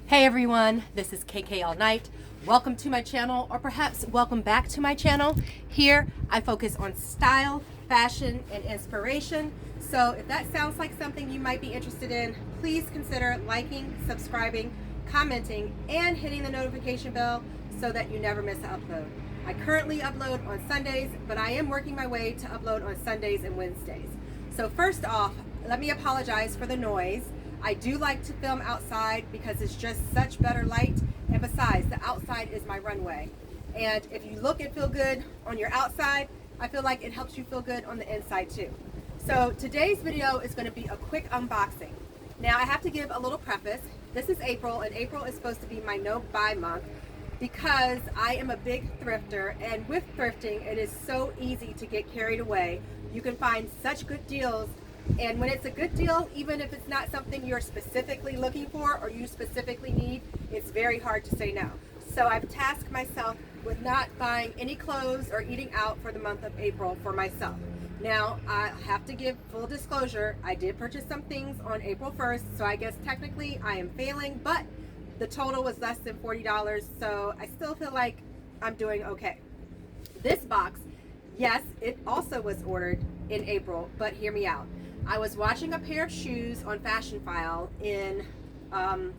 Hey everyone, this is KK All Night. Welcome to my channel, or perhaps welcome back to my channel. Here I focus on style, fashion, and inspiration. So if that sounds like something you might be interested in, please consider liking, subscribing, commenting, and hitting the notification bell so that you never miss an upload. I currently upload on Sundays, but I am working my way to upload on Sundays and Wednesdays. So first off, let me apologize for the noise. I do like to film outside because it's just such better light, and besides, the outside is my runway. And if you look and feel good on your outside, I feel like it helps you feel good on the inside too. So today's video is going to be a quick unboxing. Now I have to give a little preface. This is April, and April is supposed to be my no buy month because I am a big thrifter, and with thrifting it is so easy to get carried away. You can find such good deals. And when it's a good deal, even if it's not something you're specifically looking for or you specifically need, it's very hard to say no. So I've tasked myself with not buying any clothes or eating out for the month of April for myself. Now, I have to give full disclosure, I did purchase some things on April 1st, so I guess technically I am failing, but the total was less than $40, so I still feel like I'm doing okay. This box, yes, it also was ordered in April, but hear me out. I was watching a pair of shoes on Fashion File in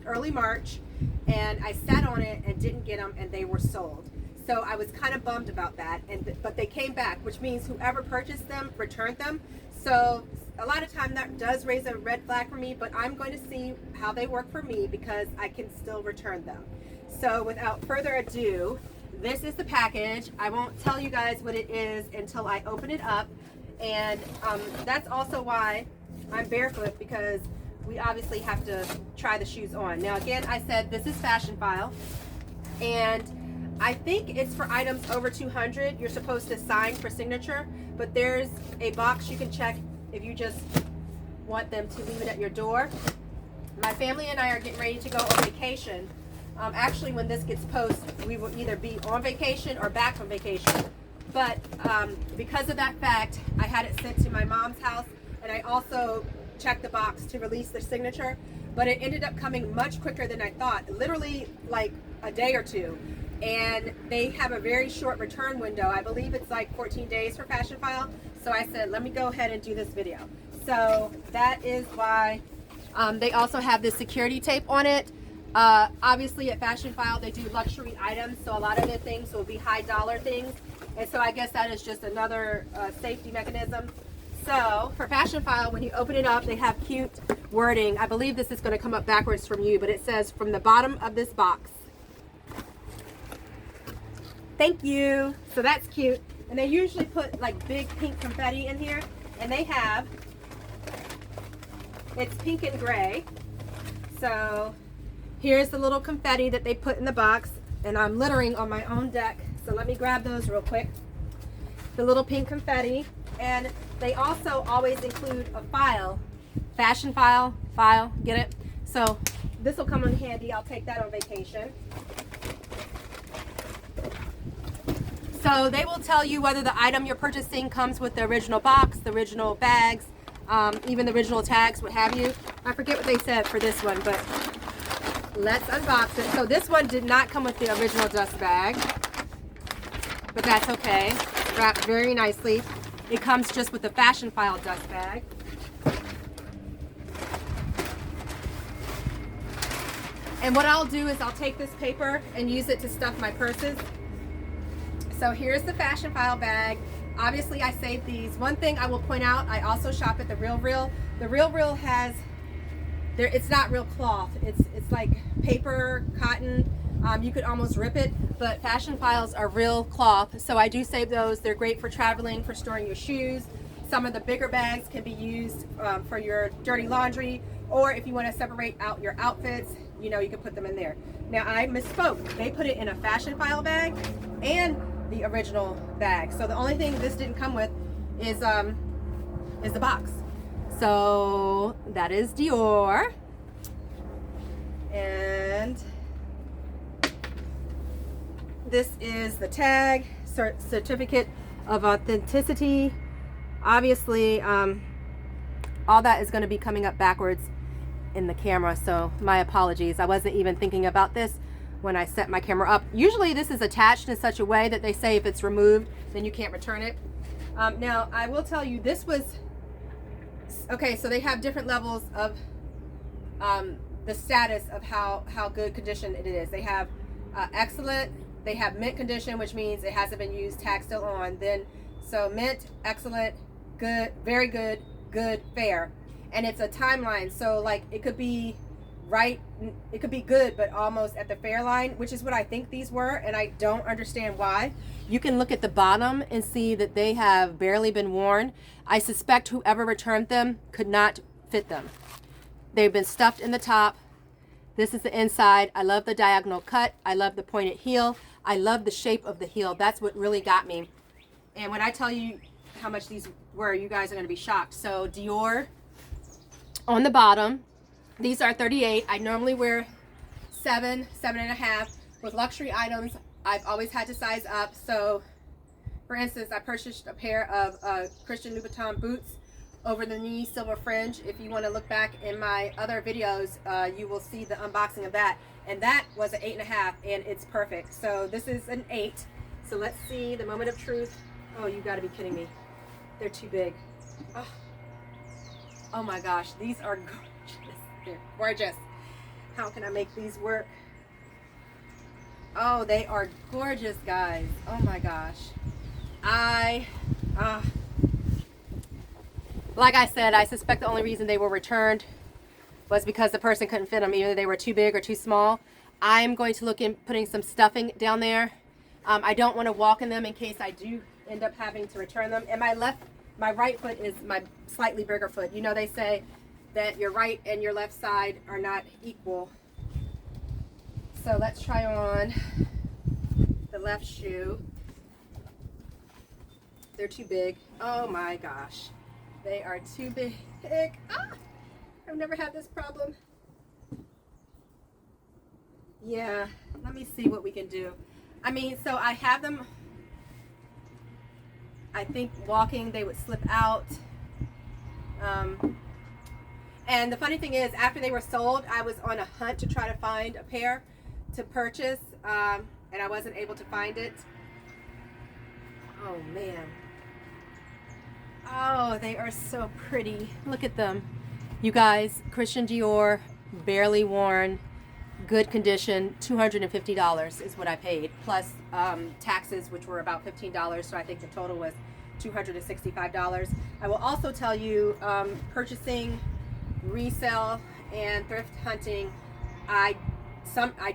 early March, and I sat on it and didn't get them, and they were sold. So I was kind of bummed about that, but they came back, which means whoever purchased them returned them. So a lot of time that does raise a red flag for me, but I'm going to see how they work for me because I can still return them. So without further ado, this is the package. I won't tell you guys what it is until I open it up. And that's also why I'm barefoot, because we obviously have to try the shoes on. Now again, I said this is Fashion File, and I think it's for items over 200. You're supposed to sign for signature, but there's a box you can check if you just want them to leave it at your door. My family and I are getting ready to go on vacation. Actually, when this gets posted, we will either be on vacation or back from vacation. But because of that fact, I had it sent to my mom's house, and I also checked the box to release the signature, but it ended up coming much quicker than I thought, literally like a day or two. And they have a very short return window. I believe it's like 14 days for Fashion File. So I said, let me go ahead and do this video. So that is why they also have this security tape on it. Obviously at Fashion File, they do luxury items, so a lot of the things will be high dollar things. And so I guess that is just another safety mechanism. So for Fashion File, when you open it up, they have cute wording. I believe this is going to come up backwards from you, but it says from the bottom of this box, thank you. So that's cute. And they usually put like big pink confetti in here, and they have, it's pink and gray. So here's the little confetti that they put in the box, and I'm littering on my own deck. So let me grab those real quick. The little pink confetti. And they also always include a file. Fashion file, get it? So this will come in handy. I'll take that on vacation. So they will tell you whether the item you're purchasing comes with the original box, the original bags, even the original tags, what have you. I forget what they said for this one, but let's unbox it. So this one did not come with the original dust bag, but that's okay. Wrapped very nicely. It comes just with the Fashion File dust bag. And what I'll do is I'll take this paper and use it to stuff my purses. So here's the Fashion File bag. Obviously I saved these. One thing I will point out, I also shop at the Real Real. The Real Real has, it's not real cloth. It's like paper, cotton. You could almost rip it, but Fashion Files are real cloth, so I do save those. They're great for traveling, for storing your shoes. Some of the bigger bags can be used for your dirty laundry, or if you want to separate out your outfits, you know, you can put them in there. Now I misspoke. They put it in a Fashion File bag and the original bag. So the only thing this didn't come with is the box. So that is Dior. And this is the tag, certificate of authenticity. Obviously, all that is going to be coming up backwards. in the camera, so my apologies. I wasn't even thinking about this when I set my camera up. Usually this is attached in such a way that they say if it's removed, then you can't return it. Now, I will tell you, this was, okay, so they have different levels of the status of how good condition it is. They have excellent, they have mint condition, which means it hasn't been used, tag still on. Then, so mint, excellent, good, very good, good, fair. And it's a timeline, so like it could be right, it could be good, but almost at the fair line, which is what I think these were, and I don't understand why. You can look at the bottom and see that they have barely been worn. I suspect whoever returned them could not fit them. They've been stuffed in the top. This is the inside. I love the diagonal cut. I love the pointed heel. I love the shape of the heel. That's what really got me. And when I tell you how much these were, you guys are going to be shocked. So Dior on the bottom. These are 38. I normally wear 7, 7.5. With luxury items, I've always had to size up. So, for instance, I purchased a pair of Christian Louboutin boots, over the knee, silver fringe. If you want to look back in my other videos, you will see the unboxing of that. And that was an 8.5, and it's perfect. So this is an 8. So let's see the moment of truth. Oh, you got to be kidding me. They're too big. Oh my gosh, these are gorgeous. They're gorgeous. How can I make these work? Oh, they are gorgeous, guys. Oh my gosh. Like I said, I suspect the only reason they were returned was because the person couldn't fit them. Either they were too big or too small. I'm going to look in putting some stuffing down there. I don't want to walk in them in case I do end up having to return them. And my right foot is my slightly bigger foot. You know, they say that your right and your left side are not equal. So let's try on the left shoe. They're too big. Oh my gosh. They are too big. I've never had this problem. Yeah, let me see what we can do. I mean, so I have them, I think walking they would slip out. And the funny thing is, after they were sold, I was on a hunt to try to find a pair to purchase, and I wasn't able to find it. Oh man. Oh, they are so pretty. Look at them. You guys, Christian Dior, barely worn, good condition, $250 is what I paid, plus taxes, which were about $15, so I think the total was $265. I will also tell you, purchasing, resale, and thrift hunting, I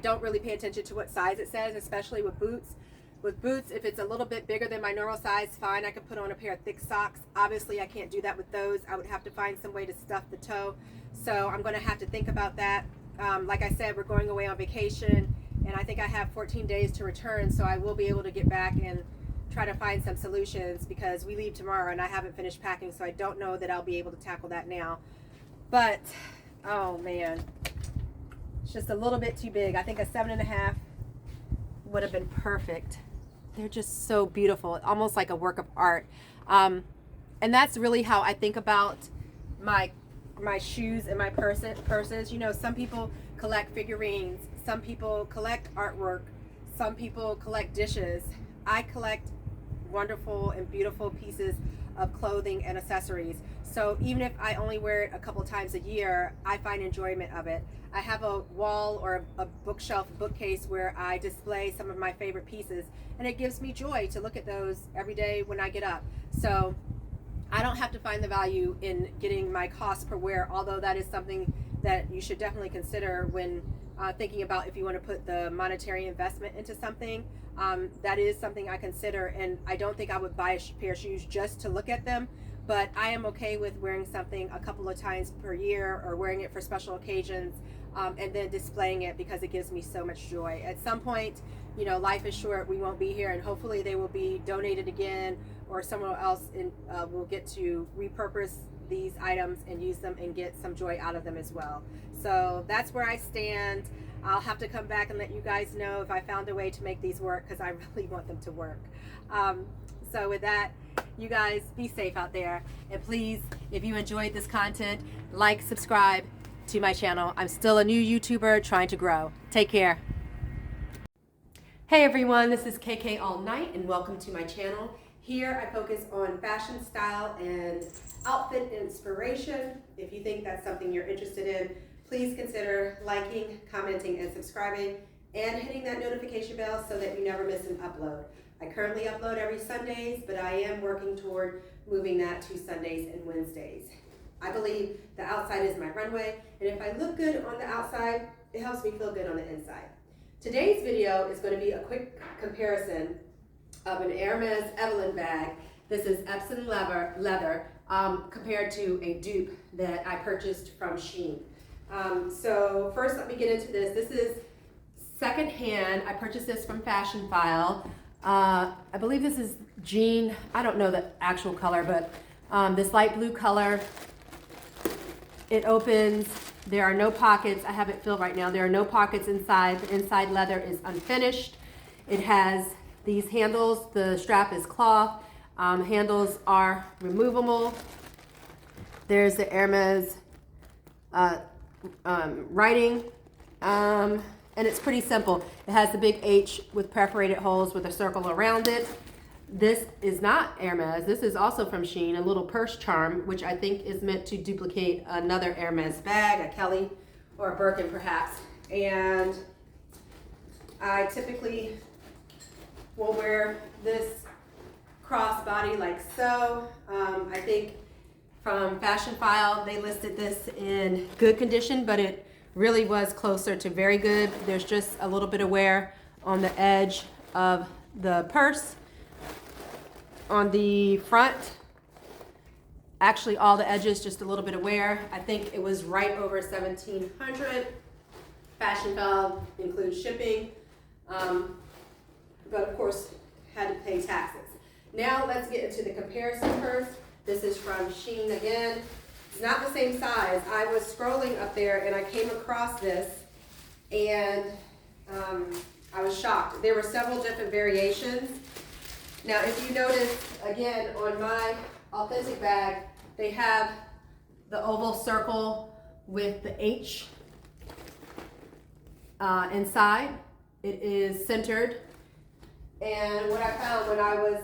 don't really pay attention to what size it says, especially with boots. With boots, if it's a little bit bigger than my normal size, fine, I could put on a pair of thick socks. Obviously, I can't do that with those. I would have to find some way to stuff the toe. So I'm going to have to think about that. Like I said, we're going away on vacation, and I think I have 14 days to return, so I will be able to get back and try to find some solutions, because we leave tomorrow and I haven't finished packing, so I don't know that I'll be able to tackle that now. But, oh man, it's just a little bit too big. I think a 7.5 would have been perfect. They're just so beautiful, almost like a work of art. And that's really how I think about my shoes and my purses. You know, some people collect figurines, some people collect artwork, some people collect dishes. I collect wonderful and beautiful pieces of clothing and accessories. So even if I only wear it a couple times a year, I find enjoyment of it. I have a wall or a bookshelf, bookcase where I display some of my favorite pieces, and it gives me joy to look at those every day when I get up. So I don't have to find the value in getting my cost per wear, although that is something that you should definitely consider when thinking about if you want to put the monetary investment into something. That is something I consider, and I don't think I would buy a pair of shoes just to look at them, but I am okay with wearing something a couple of times per year, or wearing it for special occasions, and then displaying it because it gives me so much joy. At some point, you know, life is short, we won't be here, and hopefully they will be donated again, or someone else will get to repurpose these items and use them and get some joy out of them as well. So that's where I stand. I'll have to come back and let you guys know if I found a way to make these work, because I really want them to work. So with that, you guys be safe out there, and please, if you enjoyed this content, like, subscribe, to my channel. I'm still a new YouTuber trying to grow. Take care. Hey everyone, this is KK All Night and welcome to my channel. Here I focus on fashion, style, and outfit inspiration. If you think that's something you're interested in, please consider liking, commenting, and subscribing, and hitting that notification bell so that you never miss an upload. I currently upload every Sundays, but I am working toward moving that to Sundays and Wednesdays. I believe the outside is my runway, and if I look good on the outside, it helps me feel good on the inside. Today's video is going to be a quick comparison of an Hermes Evelyn bag. This is Epsom leather compared to a dupe that I purchased from Shein. So first let me get into this. This is secondhand. I purchased this from Fashion File. I believe this is jean. I don't know the actual color, but this light blue color. It opens. There are no pockets. I have it filled right now. There are no pockets inside. The inside leather is unfinished. It has these handles. The strap is cloth. Handles are removable. There's the Hermes writing, and it's pretty simple. It has the big H with perforated holes with a circle around it. This is not Hermes. This is also from Shein, a little purse charm, which I think is meant to duplicate another Hermes bag, a Kelly or a Birkin perhaps. And I typically will wear this crossbody like so. I think from Fashion File, they listed this in good condition, but it really was closer to very good. There's just a little bit of wear on the edge of the purse. On the front, actually all the edges, just a little bit of wear. I think it was right over $1,700. Fashion File includes shipping, but of course had to pay taxes. Now let's get into the comparison purse. This is from Shein again. It's not the same size. I was scrolling up there and I came across this and I was shocked. There were several different variations. Now, if you notice, again, on my authentic bag, they have the oval circle with the H inside. It is centered. And what I found when I was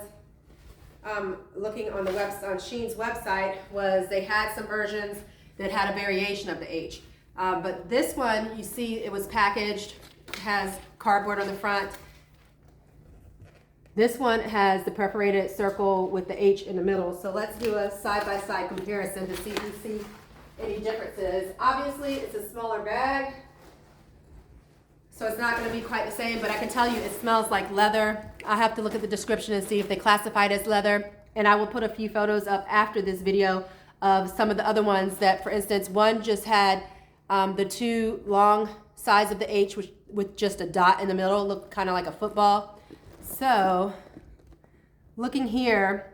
looking on the on Shein's website was they had some versions that had a variation of the H. But this one, you see, it was packaged, has cardboard on the front. This one has the perforated circle with the H in the middle. So let's do a side-by-side comparison to see if you see any differences. Obviously, it's a smaller bag, so it's not going to be quite the same, but I can tell you it smells like leather. I have to look at the description and see if they classify it as leather. And I will put a few photos up after this video of some of the other ones that, for instance, one just had the two long sides of the H with just a dot in the middle, looked kind of like a football. So, looking here,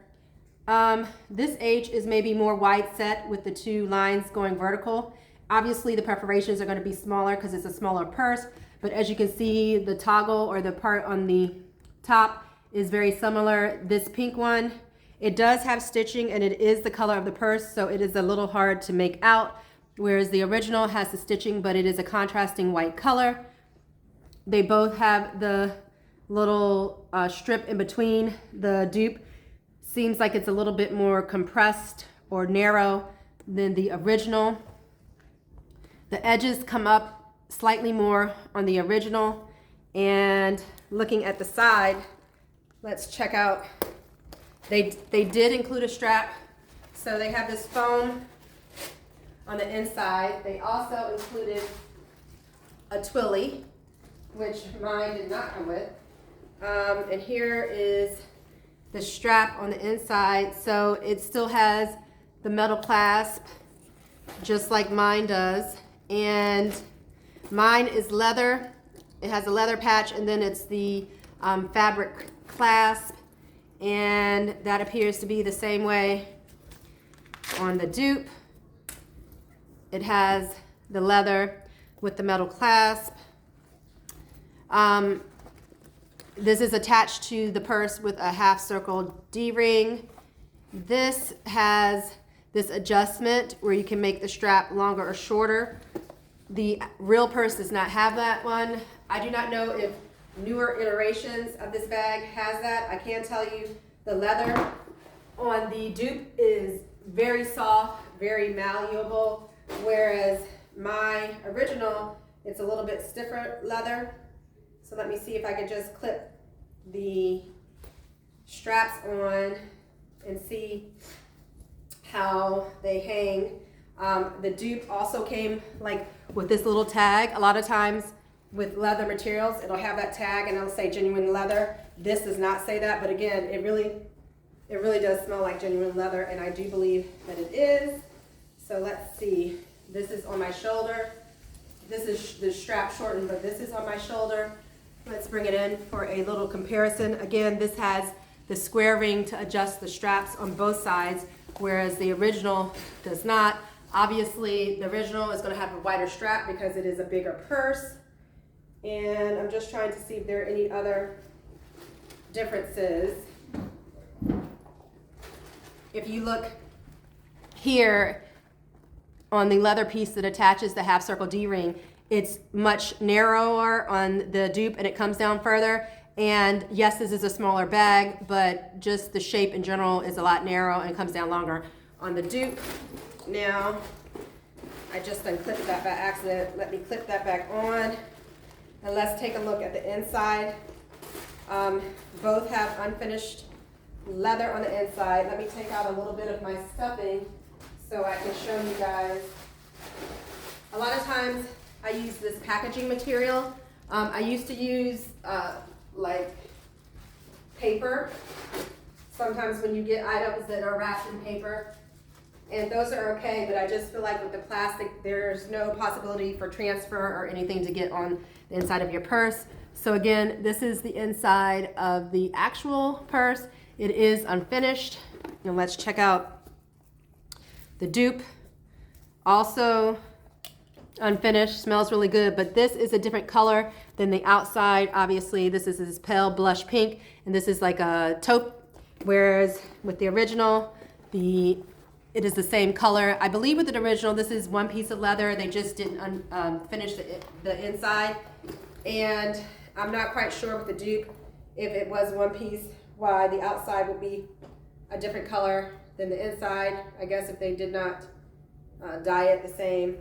this H is maybe more wide set with the two lines going vertical. Obviously, the perforations are going to be smaller because it's a smaller purse, but as you can see, the toggle or the part on the top is very similar. This pink one, it does have stitching and it is the color of the purse, so it is a little hard to make out, whereas the original has the stitching, but it is a contrasting white color. They both have the little strip in between. The dupe seems like it's a little bit more compressed or narrow than the original. The edges come up slightly more on the original, and looking at the side, let's check out. They did include a strap, so they have this foam on the inside. They also included a twilly, which mine did not come with. And here is the strap on the inside. So it still has the metal clasp, just like mine does. And mine is leather. It has a leather patch, and then it's the fabric clasp. And that appears to be the same way on the dupe. It has the leather with the metal clasp. This is attached to the purse with a half circle D-ring. This has this adjustment where you can make the strap longer or shorter. The real purse does not have that one. I do not know if newer iterations of this bag has that. I can tell you the leather on the dupe is very soft, very malleable, whereas my original, it's a little bit stiffer leather. So let me see if I could just clip the straps on and see how they hang. The dupe also came like with this little tag. A lot of times with leather materials, it'll have that tag and it'll say genuine leather. This does not say that, but again, it really does smell like genuine leather, and I do believe that it is. So let's see. This is on my shoulder. This is the strap shortened, but this is on my shoulder. Let's bring it in for a little comparison. Again, this has the square ring to adjust the straps on both sides, whereas the original does not. Obviously, the original is going to have a wider strap because it is a bigger purse. And I'm just trying to see if there are any other differences. If you look here on the leather piece that attaches the half circle D-ring, it's much narrower on the dupe and it comes down further. And yes, this is a smaller bag, but just the shape in general is a lot narrow and comes down longer on the dupe. Now, I just unclipped that by accident. Let me clip that back on. And let's take a look at the inside. Both have unfinished leather on the inside. Let me take out a little bit of my stuffing so I can show you guys. A lot of times I use this packaging material. I used to use like paper. Sometimes when you get items that are wrapped in paper, and those are okay, but I just feel like with the plastic, there's no possibility for transfer or anything to get on the inside of your purse. So again, this is the inside of the actual purse. It is unfinished. And let's check out the dupe. Also unfinished, smells really good, but this is a different color than the outside. Obviously, this is this pale blush pink, and this is like a taupe, whereas with the original, it is the same color. I believe with the original, this is one piece of leather. They just didn't finish the inside. And I'm not quite sure with the dupe, if it was one piece, why the outside would be a different color than the inside. I guess if they did not dye it the same.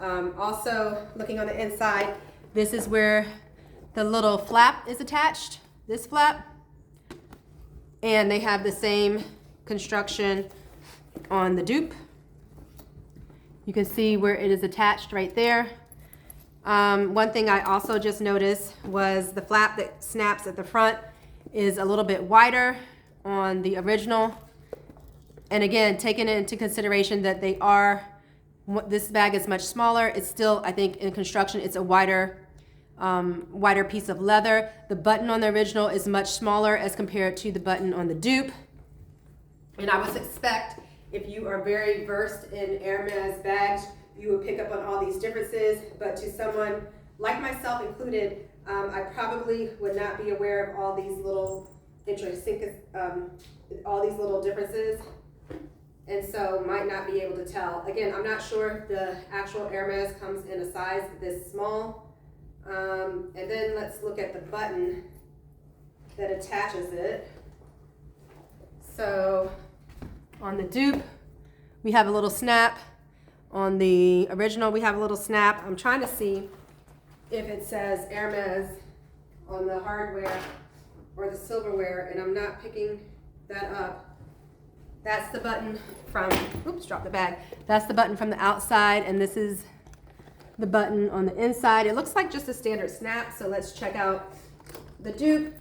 Also, looking on the inside, this is where the little flap is attached, this flap. And they have the same construction on the dupe. You can see where it is attached right there. One thing I also just noticed was the flap that snaps at the front is a little bit wider on the original. And again, taking into consideration that this bag is much smaller, it's still, I think in construction, it's a wider piece of leather. The button on the original is much smaller as compared to the button on the dupe. And I would expect, if you are very versed in Hermes bags, you would pick up on all these differences, but to someone like myself included, I probably would not be aware of all these little all these little differences, and so might not be able to tell. Again, I'm not sure if the actual Hermes comes in a size this small. And then let's look at the button that attaches it. So on the dupe, we have a little snap. On the original, we have a little snap. I'm trying to see if it says Hermes on the hardware or the silverware, and I'm not picking that up. That's the button from, oops, dropped the bag. That's the button from the outside, and this is the button on the inside. It looks like just a standard snap, so let's check out the dupe,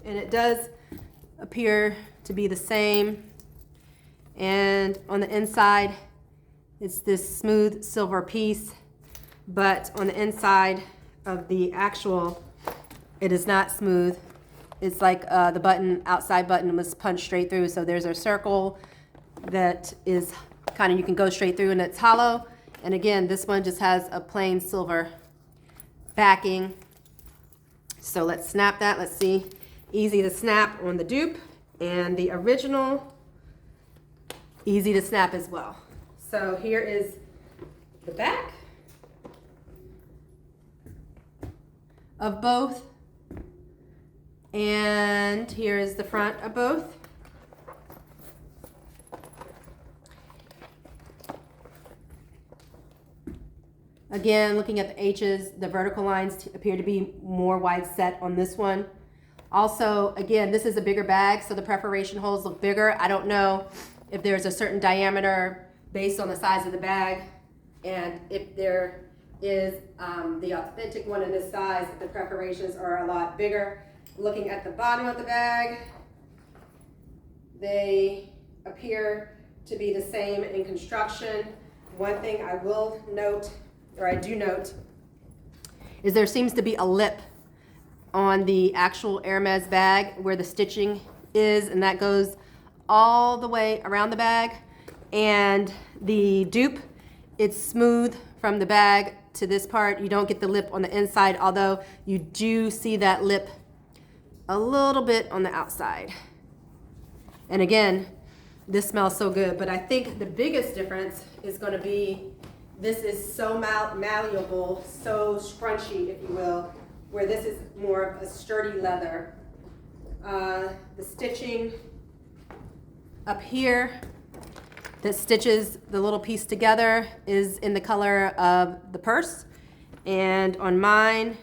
and it does appear to be the same. And on the inside, it's this smooth silver piece, but on the inside of the actual, it is not smooth. It's like the button, outside button was punched straight through, so there's a circle that is kind of, you can go straight through and it's hollow. And again, this one just has a plain silver backing. So let's snap that. Let's see. Easy to snap on the dupe, and the original, easy to snap as well. So here is the back. of both. And here is the front of both. Again, looking at the H's, the vertical lines appear to be more wide set on this one. Also, again, this is a bigger bag, so the perforation holes look bigger. I don't know if there's a certain diameter based on the size of the bag, and if there is the authentic one in this size, the perforations are a lot bigger. Looking at the bottom of the bag, they appear to be the same in construction. One thing I will note, or I do note, is there seems to be a lip on the actual Hermes bag where the stitching is, and that goes all the way around the bag. And the dupe, it's smooth from the bag to this part. You don't get the lip on the inside, although you do see that lip a little bit on the outside. And again, this smells so good, but I think the biggest difference is going to be this is so malleable, so scrunchy, if you will, where this is more of a sturdy leather. The stitching up here that stitches the little piece together is in the color of the purse. And on mine,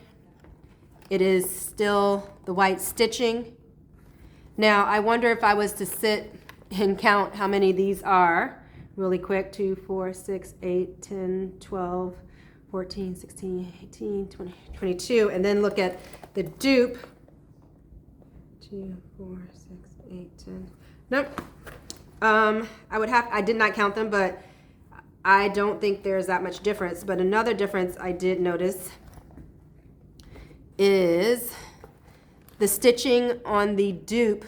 it is still the white stitching. Now, I wonder if I was to sit and count how many these are really quick. 2, 4, 6, 8, 10, 12, 14, 16, 18, 20, 22, and then look at the dupe. 2, 4, 6, 8, 10. Nope. I did not count them, but I don't think there's that much difference. But another difference I did notice is the stitching on the dupe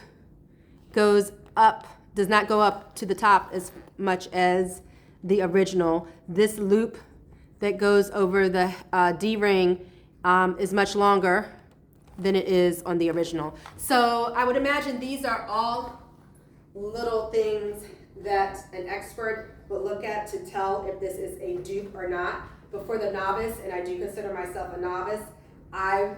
goes up, does not go up to the top as much as the original. This loop that goes over the D-ring is much longer than it is on the original. So I would imagine these are all little things that an expert would look at to tell if this is a dupe or not. But for the novice, and I do consider myself a novice, I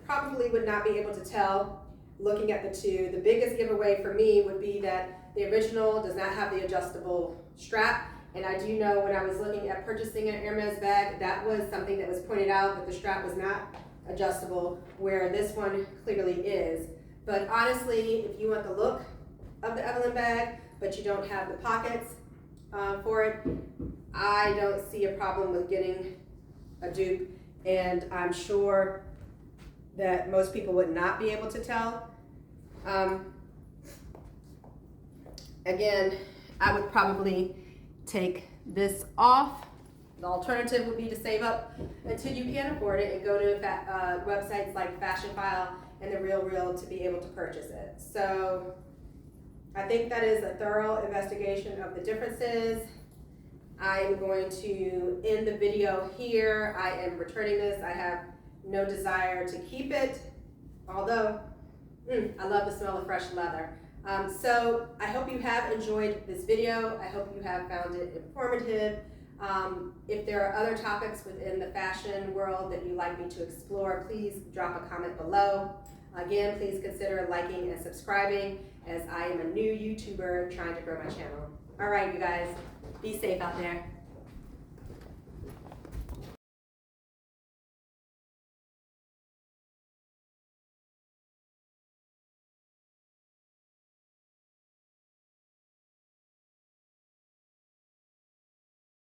probably would not be able to tell looking at the two. The biggest giveaway for me would be that the original does not have the adjustable strap. And I do know when I was looking at purchasing an Hermes bag, that was something that was pointed out, that the strap was not adjustable, where this one clearly is. But honestly, if you want the look of the Evelyn bag, but you don't have the pockets for it, I don't see a problem with getting a dupe. And I'm sure that most people would not be able to tell. Again, I would probably take this off. The alternative would be to save up until you can afford it and go to websites like Fashion File and The Real Real to be able to purchase it. So I think that is a thorough investigation of the differences. I am going to end the video here. I am returning this. I have no desire to keep it, although I love the smell of fresh leather. So I hope you have enjoyed this video. I hope you have found it informative. If there are other topics within the fashion world that you'd like me to explore, please drop a comment below. Again, please consider liking and subscribing, as I am a new YouTuber trying to grow my channel. All right, you guys, be safe out there.